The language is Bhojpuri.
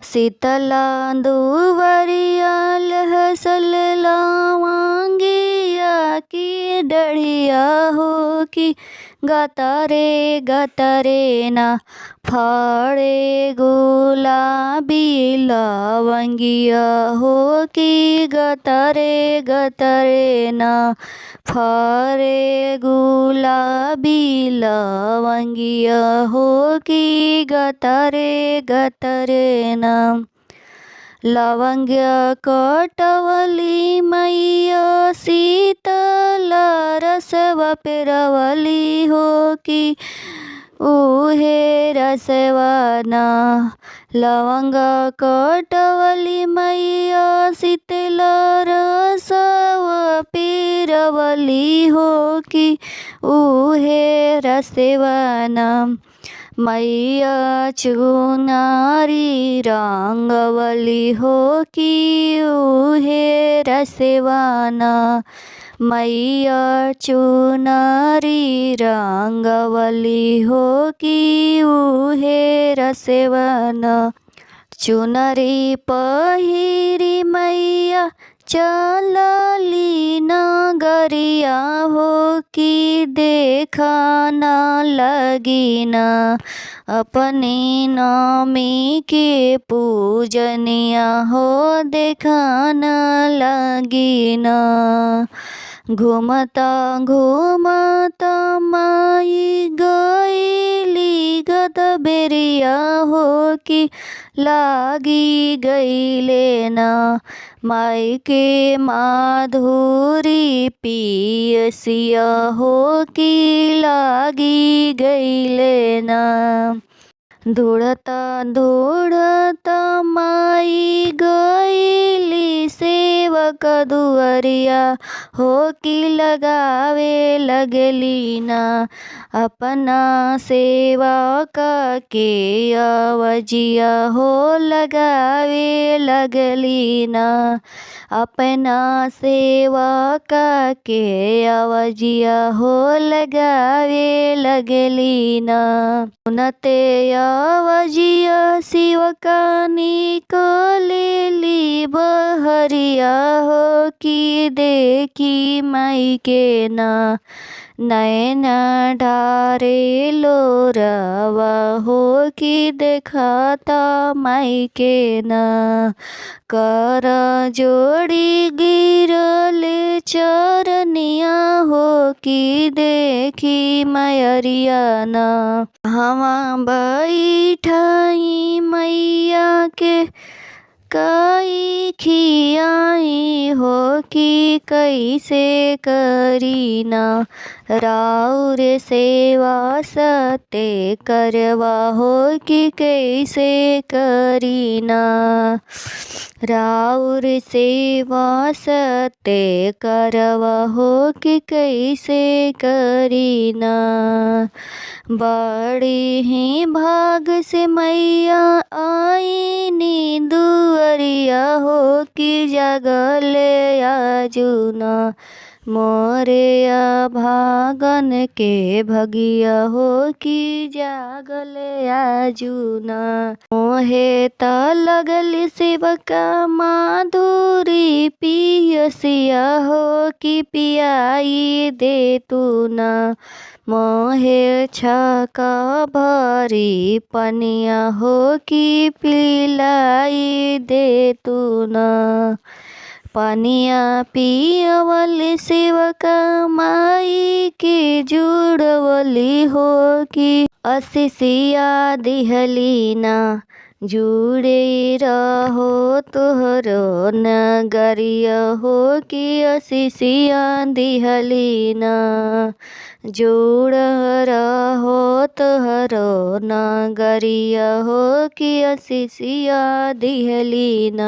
शीतला दुवरिया लहसल लवंगिया की डढ़िया हो की गतरे ना फड़े गुलाबी लवंगिया हो की गतरे ना फरे गुलाबी लवंगिया हो की गतरे ना लवंग्य कटवली मैया शीतल रसवा पेरवली हो की उहे रसवाना लवंग कटवली मैया शीतल रसवा पेरवली हो की उहे रसवाना मैया चुनारी रंगवली हो की उहे रसवाना मैया चुनारी रंगवली हो की उहे रसवाना चुनरी पहिरी मैया चलली नगरिया हो की देखा न लगीना अपने नामी के पूजनिया हो देखा न लगीना घूमता घूमता माई गईली गदबेरिया हो की लागी गईले ना माई के माधुरी पियसिया हो की लागी गईले ना धुड़ता माई गईली सेवक दुअरिया हो की लगावे लगली ना अपना सेवक के अवजिया हो लगावे लगली ना अपना सेवक के अवजिया हो लगावे लगली ना उनते अवजिया शिवका निकलेली बहरिया हो की देखी माई के ना नैन ढारे लोरवा हो की देखता माई के ना कर जोड़ी गिरल चरनिया हो की देखी मैरिया ना हवा बैठाई मैया के कई खियाई हो की कैसे करीना राउर सेवा सते करवा हो की कैसे करीना राउर सेवा सते करवा हो कि कैसे करीना बड़ी ही भाग से मैया आई नी दुअरिया हो कि जगले आजुना मोरे भागन के भगिया हो कि जागले आजुना मोहे त लगल सेवका माधुरी पियसिया हो कि पियाई दे तू ना मोहे छका भरी पनिया हो कि पिलाई दे तू ना पनिया पियवल सेवका माई के जुड़वली हो कि असिसिया दिहली ना जुड़े रहो तोहरो नगरिया हो कि असिसिया दिहली ना जुड़ रहो तोहरो नगरिया हो कि असिसिया दिहली ना।